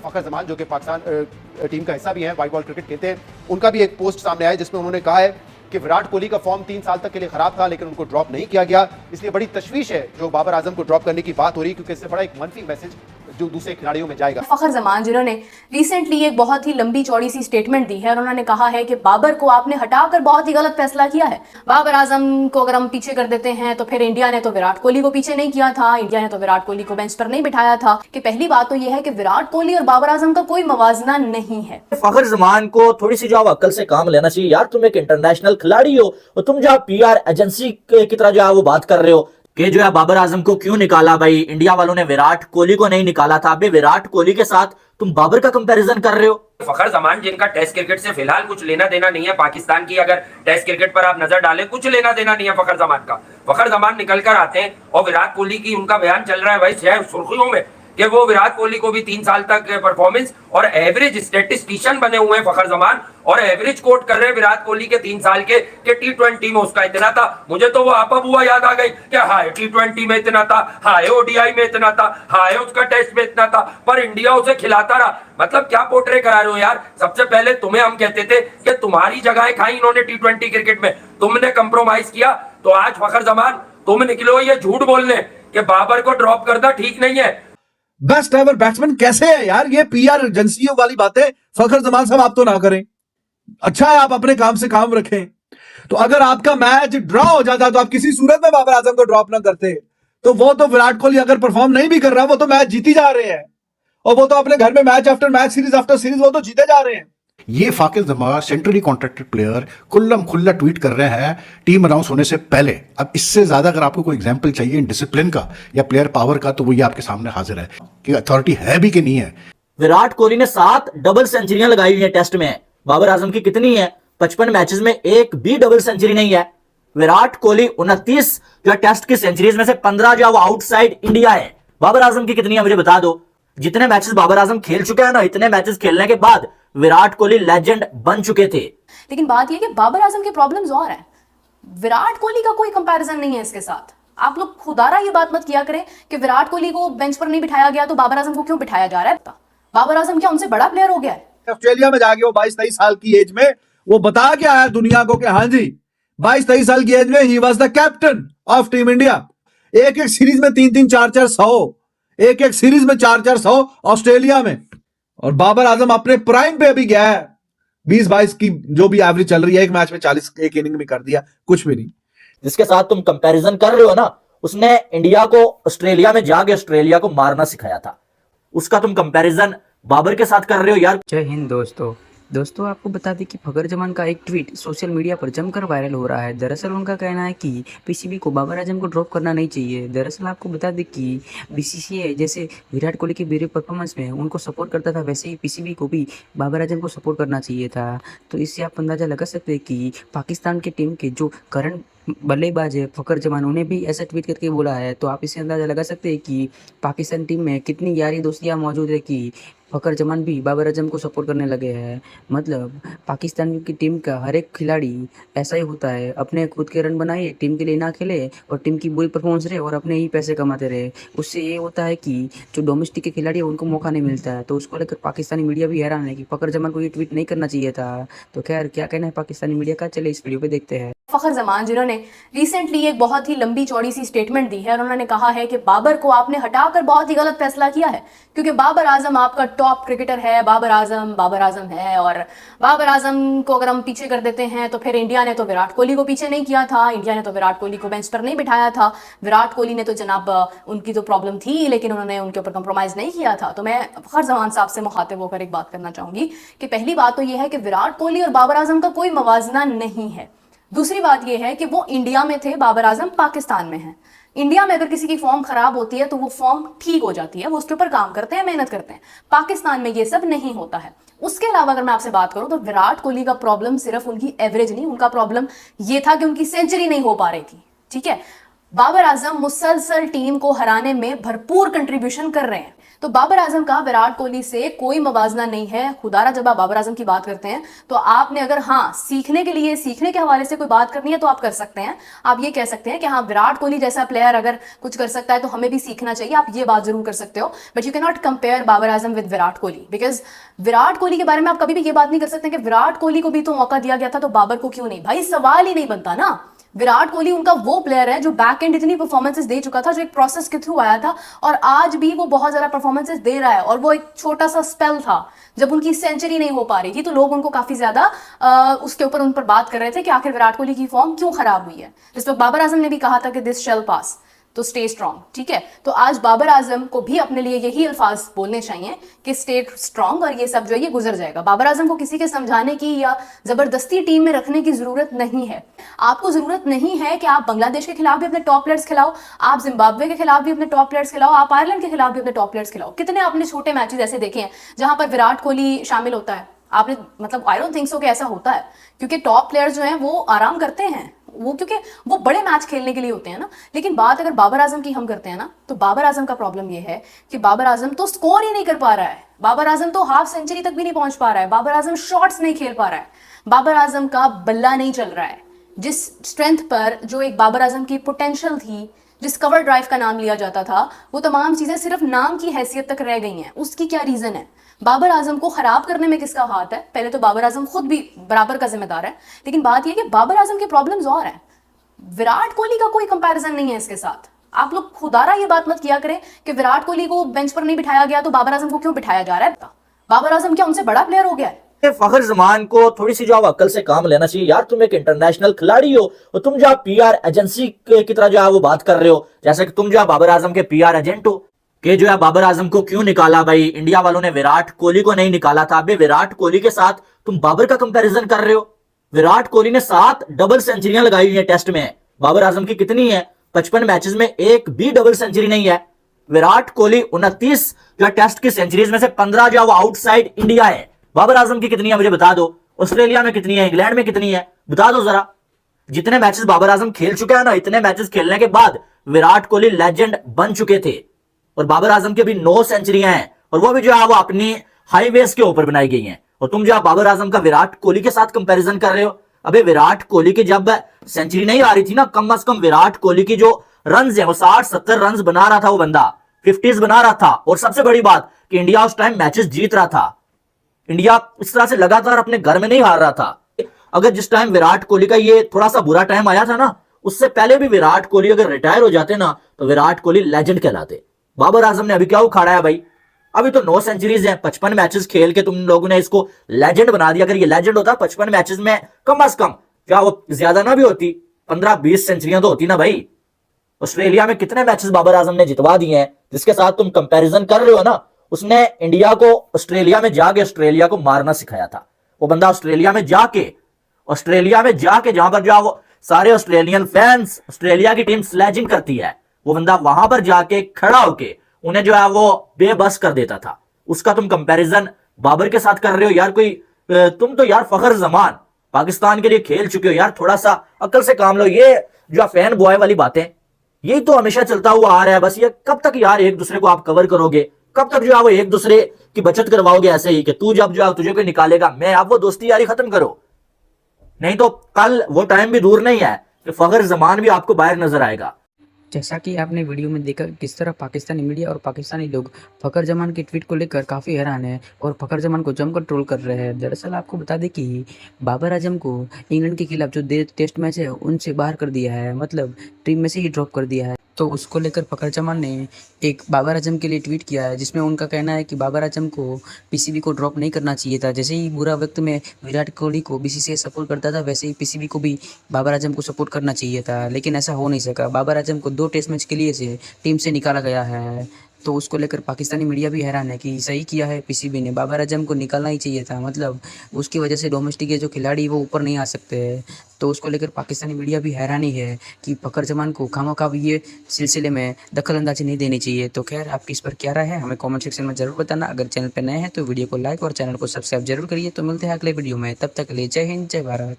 फखर जमान जो कि पाकिस्तान टीम का हिस्सा भी है, व्हाइट बॉल क्रिकेट खेलते हैं, उनका भी एक पोस्ट सामने आया जिसमें उन्होंने कहा है कि विराट कोहली का फॉर्म 3 साल तक के लिए खराब था लेकिन उनको ड्रॉप नहीं किया गया, इसलिए बड़ी तशवीश है जो बाबर आजम को ड्रॉप करने की बात हो रही है क्योंकि इससे बड़ा एक मनफी मैसेज जो दूसरे खिलाड़ियों में जाएगा। फखर जमान जिन्होंने रिसेंटली एक बहुत ही लंबी चौड़ी सी स्टेटमेंट दी है और उन्होंने कहा है कि बाबर को आपने हटाकर बहुत ही गलत फैसला किया है। बाबर आजम को अगर हम पीछे कर देते हैं तो फिर इंडिया ने तो विराट कोहली को पीछे नहीं किया था, इंडिया ने तो विराट कोहली को बेंच पर नहीं बिठाया था। कि पहली बात तो यह है कि विराट कोहली और बाबर आजम का कोई मवाजना नहीं है। फखर जमान को थोड़ी सी जो अक्ल से काम लेना चाहिए यार, तुम एक इंटरनेशनल खिलाड़ी हो और तुम जो पीआर एजेंसी की तरह जो है वो बात कर रहे हो कि जो है बाबर आजम को क्यों निकाला। भाई इंडिया वालों ने विराट कोहली को नहीं निकाला था, अभी विराट कोहली के साथ तुम बाबर का कंपैरिजन कर रहे हो। फखर जमान जिनका टेस्ट क्रिकेट से फिलहाल कुछ लेना देना नहीं है, पाकिस्तान की अगर टेस्ट क्रिकेट पर आप नजर डालें कुछ लेना देना नहीं है फखर जमान का। फखर जमान निकल कर आते हैं और विराट कोहली की उनका बयान चल रहा है भाई शहर सुर्खियों में कि वो विराट कोहली को भी 3 साल तक परफॉर्मेंस और एवरेज स्टेटिस्टिशियन बने हुए हैं फखर जमान, और एवरेज कोट कर रहे हैं विराट कोहली के 3 साल के कि T20 में उसका इतना था। मुझे तो वो आपा बुआ याद आ गई कि हाय T20 में इतना था, हाय ODI में इतना था, हाय उसका टेस्ट में इतना था, पर इंडिया उसे खिलाता रहा। मतलब क्या पोर्ट्रे करा रहे हो यार। सबसे पहले तुम्हें हम कहते थे कि तुम्हारी जगह खाई इन्होंने T20 क्रिकेट में, तुमने कंप्रोमाइज किया, तो आज फखर जमान तुम निकलो ये झूठ बोलने कि बाबर को ड्रॉप करना ठीक नहीं है। बेस्ट एवर बैट्समैन कैसे है यार, ये पीआर एजेंसियों वाली बातें फखर जमान साहब आप तो ना करें। अच्छा है आप अपने काम से काम रखें। तो अगर आपका मैच ड्रॉ हो जाता तो आप किसी सूरत में बाबर आजम को ड्रॉप ना करते। तो वो तो विराट कोहली अगर परफॉर्म नहीं भी कर रहा, वो तो मैच जीती जा रहे हैं और वो तो अपने घर में match after match series after series वो तो जीते जा रहे हैं। ये Fakhar Zaman centrally contracted player खुल्लम खुल्ला ट्वीट कर रहे हैं टीम अनाउंस होने से पहले। अब इससे ज्यादा अगर आपको कोई एग्जांपल चाहिए डिसिप्लिन का या प्लेयर पावर का तो वो ये आपके सामने हाजिर है कि अथॉरिटी है भी कि नहीं है। विराट कोहली ने 7 डबल सेंचुरियां लगाई हुई है टेस्ट में, बाबर आजम की कितनी है? 55 मैचेस में एक भी डबल सेंचुरी नहीं है। विराट कोहली 29 जो टेस्ट की सेंचुरीज में से 15 जो वो आउटसाइड इंडिया है। बाबर आजम की कितनी है मुझे बता दो। जितने मैचेस बाबर आजम खेल चुके हैं ना, इतने मैचेस खेलने के बाद विराट कोहली लेजेंड बन चुके थे। लेकिन बात यह कि बाबर आजम के प्रॉब्लम्स और हैं, विराट कोहली का कोई कंपैरिजन नहीं है इसके साथ। आप लोग खुदारा ये बात मत किया करें कि विराट कोहली को बेंच पर नहीं बिठाया गया तो बाबर आजम को क्यों बिठाया जा रहा है। बाबर आजम क्या उनसे बड़ा प्लेयर हो गया है? ऑस्ट्रेलिया में जाके वो 22-23 साल की एज में वो बता के आया दुनिया को कि हाँ जी 22-23 साल की एज में he was the captain of team India. एक एक सीरीज में 3-3 4-4 100, एक एक सीरीज में 4-4 100 ऑस्ट्रेलिया में। और बाबर आजम अपने प्राइम पे अभी गया है 20-22 की जो भी एवरेज चल रही है, एक मैच में 40 एक इनिंग में कर दिया, कुछ भी नहीं। जिसके साथ तुम कंपैरिजन कर रहे हो ना, उसने इंडिया को ऑस्ट्रेलिया में जाके ऑस्ट्रेलिया को मारना सिखाया था, उसका तुम कंपैरिजन बाबर के साथ कर रहे हो यार। जय हिंद दोस्तों आपको बता दें कि फखर जमान का एक ट्वीट सोशल मीडिया पर जमकर वायरल हो रहा है। दरअसल उनका कहना है कि पीसीबी को बाबर आजम को ड्रॉप करना नहीं चाहिए। दरअसल आपको बता दें कि बीसीसीआई जैसे विराट कोहली के बेहतर परफॉर्मेंस में उनको सपोर्ट करता था, वैसे ही पीसीबी को भी बाबर आजम को सपोर्ट करना चाहिए था। तो इससे आप अंदाज़ा लगा सकते हैं कि पाकिस्तान की टीम के जो करंट बल्लेबाज है फखर जमान, उन्हें भी ऐसा ट्वीट करके बोला है। तो आप इससे अंदाज़ा लगा सकते हैं कि पाकिस्तान टीम में कितनी यारी दोस्तियाँ मौजूद है कि फखर जमान भी बाबर आजम को सपोर्ट करने लगे हैं। मतलब पाकिस्तान की टीम का हर एक खिलाड़ी ऐसा ही होता है, अपने खुद के रन बनाए, टीम के लिए ना खेले और टीम की बुरी परफॉर्मेंस रहे और अपने ही पैसे कमाते रहे। उससे ये होता है कि जो डोमेस्टिक के खिलाड़ी है उनको मौका नहीं मिलता है। तो उसको लेकर पाकिस्तानी मीडिया भी हैरान है कि फखर जमान को ये ट्वीट नहीं करना चाहिए था। तो खैर क्या कहना है पाकिस्तानी मीडिया का, चले इस वीडियो पे देखते हैं। फखर जमान जिन्होंने रिसेंटली एक बहुत ही लंबी चौड़ी सी स्टेटमेंट दी है और उन्होंने कहा है कि बाबर को आपने हटाकर बहुत ही गलत फैसला किया है क्योंकि बाबर आजम आपका टॉप क्रिकेटर है। बाबर आजम है और बाबर आजम को अगर हम पीछे कर देते हैं तो फिर इंडिया ने तो विराट कोहली को पीछे नहीं किया था, इंडिया ने तो विराट कोहली को बेंच पर नहीं बिठाया था। विराट कोहली ने तो जनाब उनकी तो प्रॉब्लम थी लेकिन उन्होंने उनके ऊपर कंप्रोमाइज नहीं किया था। तो मैं फखर जमान साहब से मुखातिब होकर एक बात करना चाहूंगी कि पहली बात तो यह है कि विराट कोहली और बाबर आजम का कोई मवाजना नहीं है। दूसरी बात यह है कि वो इंडिया में थे, बाबर आजम पाकिस्तान में है। इंडिया में अगर किसी की फॉर्म खराब होती है तो वो फॉर्म ठीक हो जाती है, वो उसके ऊपर काम करते हैं, मेहनत करते हैं। पाकिस्तान में ये सब नहीं होता है। उसके अलावा अगर मैं आपसे बात करूं तो विराट कोहली का प्रॉब्लम सिर्फ उनकी एवरेज नहीं, उनका प्रॉब्लम ये था कि उनकी सेंचुरी नहीं हो पा रही थी। ठीक है, बाबर आजम मुसलसल टीम को हराने में भरपूर कंट्रीब्यूशन कर रहे हैं। तो बाबर आजम का विराट कोहली से कोई मुवाजना नहीं है। खुदारा जब आप बाबर आजम की बात करते हैं तो आपने अगर हाँ सीखने के लिए, सीखने के हवाले से कोई बात करनी है तो आप कर सकते हैं। आप ये कह सकते हैं कि हाँ विराट कोहली जैसा प्लेयर अगर कुछ कर सकता है तो हमें भी सीखना चाहिए, आप ये बात जरूर कर सकते हो। But you can not compare Babar Azam with Virat Kohli, because Virat Kohli के बारे में आप कभी भी ये बात नहीं कर सकते कि विराट कोहली को भी तो मौका दिया गया था तो बाबर को क्यों नहीं। भाई सवाल ही नहीं बनता ना। विराट कोहली उनका वो प्लेयर है जो बैक एंड इतनी परफॉर्मेंसेस दे चुका था, जो एक प्रोसेस के थ्रू आया था और आज भी वो बहुत ज्यादा परफॉर्मेंसेस दे रहा है। और वो एक छोटा सा स्पेल था जब उनकी सेंचुरी नहीं हो पा रही थी तो लोग उनको काफी ज्यादा उसके ऊपर उन पर बात कर रहे थे कि आखिर विराट कोहली की फॉर्म क्यों खराब हुई है। जिस वक्त बाबर आजम ने भी कहा था कि दिस शैल पास, तो स्टे स्ट्रांग। ठीक है, तो आज बाबर आजम को भी अपने लिए यही अल्फाज बोलने चाहिए कि स्टे स्ट्रांग और ये सब जो है ये गुजर जाएगा। बाबर आजम को किसी के समझाने की या जबरदस्ती टीम में रखने की जरूरत नहीं है। आपको जरूरत नहीं है कि आप बांग्लादेश के खिलाफ भी अपने टॉप प्लेयर्स खिलाओ, आप जिम्बाब्वे के खिलाफ भी अपने टॉप प्लेयर्स खिलाओ, आप आयरलैंड के खिलाफ भी अपने टॉप प्लेयर्स खिलाओ। कितने आपने छोटे मैचेस ऐसे देखे हैं जहां पर विराट कोहली शामिल होता है? आपने मतलब आई डोंट थिंक सो कि ऐसा होता है, क्योंकि टॉप प्लेयर्स जो हैं वो आराम करते हैं, वो क्योंकि वो बड़े मैच खेलने के लिए होते हैं ना। लेकिन बात अगर बाबर आजम की हम करते हैं ना, तो बाबर आजम का प्रॉब्लम ये है कि बाबर आजम तो स्कोर ही नहीं कर पा रहा है, बाबर आजम तो हाफ सेंचुरी तक भी नहीं पहुंच पा रहा है, बाबर आजम शॉट्स नहीं खेल पा रहा है, बाबर आजम का बल्ला नहीं चल रहा है। जिस स्ट्रेंथ पर जो एक बाबर आजम की पोटेंशियल थी, जिस कवर ड्राइव का नाम लिया जाता था, वो तमाम चीजें सिर्फ नाम की हैसियत तक रह गई हैं। उसकी क्या रीजन है? बाबर आजम को खराब करने में किसका हाथ है? पहले तो बाबर आजम खुद भी बराबर का जिम्मेदार है, लेकिन बात यह कि बाबर आजम के प्रॉब्लम्स और हैं। विराट कोहली का कोई कंपैरिजन नहीं है इसके साथ। आप लोग खुदारा ये बात मत किया करें कि विराट कोहली को बेंच पर नहीं बिठाया गया तो बाबर आजम को क्यों बिठाया जा रहा है। बाबर आजम क्या उनसे बड़ा प्लेयर हो गया है? फखर जमान को थोड़ी सी जो आप अक्ल से काम लेना चाहिए यार। तुम एक इंटरनेशनल खिलाड़ी हो और तुम जो पीआर एजेंसी की तरह जो है वो बात कर रहे हो, जैसे कि तुम जो बाबर आजम के पीआर एजेंट हो कि जो है बाबर आजम को क्यों निकाला। भाई इंडिया वालों ने विराट कोहली को नहीं निकाला था। अबे विराट कोहली के साथ तुम बाबर का कंपैरिजन कर रहे हो। विराट कोहली ने 7 डबल सेंचुरियां लगाई हुई है टेस्ट में, बाबर आजम की कितनी है? 55 मैचेस में एक भी डबल सेंचुरी नहीं है। विराट कोहली 29 जो टेस्ट की सेंचुरीज में से 15 जो आउटसाइड इंडिया है। बाबर आजम की कितनी है मुझे बता दो। ऑस्ट्रेलिया में कितनी है, इंग्लैंड में कितनी है, बता दो जरा। जितने मैचेस बाबर आजम खेल चुके हैं ना, इतने मैचेस खेलने के बाद विराट कोहली लेजेंड बन चुके थे। और बाबर आजम की भी 9 सेंचुरियां हैं और वो भी जो है वो अपनी हाईवेज के ऊपर बनाई गई हैं। और तुम जो बाबर आजम का विराट कोहली के साथ कंपैरिजन कर रहे हो। अबे विराट कोहली की जब सेंचुरी नहीं आ रही थी ना, कम से कम विराट कोहली की जो रन है वो 60-70 रन बना रहा था, वो बंदा 50s बना रहा था। और सबसे बड़ी बात कि इंडिया उस टाइम मैचेस जीत रहा था। इंडिया इस तरह से लगातार अपने घर में नहीं हार रहा था। अगर जिस टाइम विराट कोहली का ये थोड़ा सा बुरा टाइम आया था ना, उससे पहले भी विराट कोहली अगर रिटायर हो जाते ना तो विराट कोहली लेजेंड कहलाते। बाबर आजम ने अभी क्या उखाड़ा है भाई? अभी तो 9 सेंचुरीज हैं, 55 मैचेस खेल के तुम लोगों ने इसको लेजेंड बना दिया। अगर ये लेजेंड होता 55 मैचेस में कम से कम, क्या वो ज्यादा ना भी होती, 15-20 सेंचुरियां तो होती ना भाई। ऑस्ट्रेलिया में कितने मैचेस बाबर आजम ने जितवा दिए हैं, जिसके साथ तुम कंपैरिजन कर रहे हो ना। उसने इंडिया को ऑस्ट्रेलिया में जाके ऑस्ट्रेलिया को मारना सिखाया था। वो बंदा ऑस्ट्रेलिया में जाके जहां पर जो वो सारे ऑस्ट्रेलियन फैंस ऑस्ट्रेलिया की टीम स्लेजिंग करती है, वो बंदा वहां पर जाके खड़ा होके उन्हें जो है वो बेबस कर देता था। उसका तुम कंपैरिजन बाबर के साथ कर रहे हो यार। कोई तुम तो यार फखर जमान पाकिस्तान के लिए खेल चुके हो यार, थोड़ा सा अक्ल से काम लो। ये जो फैन बॉय वाली बातें, यही तो हमेशा चलता हुआ आ रहा है। बस ये कब तक यार एक दूसरे को आप कवर करोगे? कब तक जो है वो एक दूसरे की बचत करवाओगे ऐसे ही कि तू जब जो तुझे कोई निकालेगा मैं, आप वो दोस्ती यारी खत्म करो। नहीं तो कल वो टाइम भी दूर नहीं है कि फखर जमान भी आपको बाहर नजर आएगा। जैसा कि आपने वीडियो में देखा किस तरह पाकिस्तानी मीडिया और पाकिस्तानी लोग फखर जमान के ट्वीट को लेकर काफ़ी हैरान है और फखर जमान को जमकर ट्रोल कर रहे हैं। दरअसल आपको बता दें कि बाबर आजम को इंग्लैंड के खिलाफ जो टेस्ट मैच है उनसे बाहर कर दिया है, मतलब टीम में से ही ड्रॉप कर दिया है। तो उसको लेकर फखर जमान ने एक बाबर आजम के लिए ट्वीट किया है, जिसमें उनका कहना है कि बाबर आजम को पीसीबी को ड्रॉप नहीं करना चाहिए था। जैसे ही बुरा वक्त में विराट कोहली को बीसीसीआई सपोर्ट करता था, वैसे ही पीसीबी को भी बाबर आजम को सपोर्ट करना चाहिए था, लेकिन ऐसा हो नहीं सका। बाबर आजम को 2 टेस्ट मैच के लिए से टीम से निकाला गया है। तो उसको लेकर पाकिस्तानी मीडिया भी हैरान है कि सही किया है पीसीबी ने, बाबर आजम को निकालना ही चाहिए था, मतलब उसकी वजह से डोमेस्टिक के जो खिलाड़ी वो ऊपर नहीं आ सकते। तो उसको लेकर पाकिस्तानी मीडिया भी हैरानी है कि फखर जमान को खामखा भी ये सिलसिले में दखल अंदाजी नहीं देनी चाहिए। तो खैर आपकी इस पर क्या राय है हमें कमेंट सेक्शन में जरूर बताना। अगर चैनल पर नए हैं तो वीडियो को लाइक और चैनल को सब्सक्राइब जरूर करिए। तो मिलते हैं अगले वीडियो में, तब तक के लिए जय हिंद जय भारत।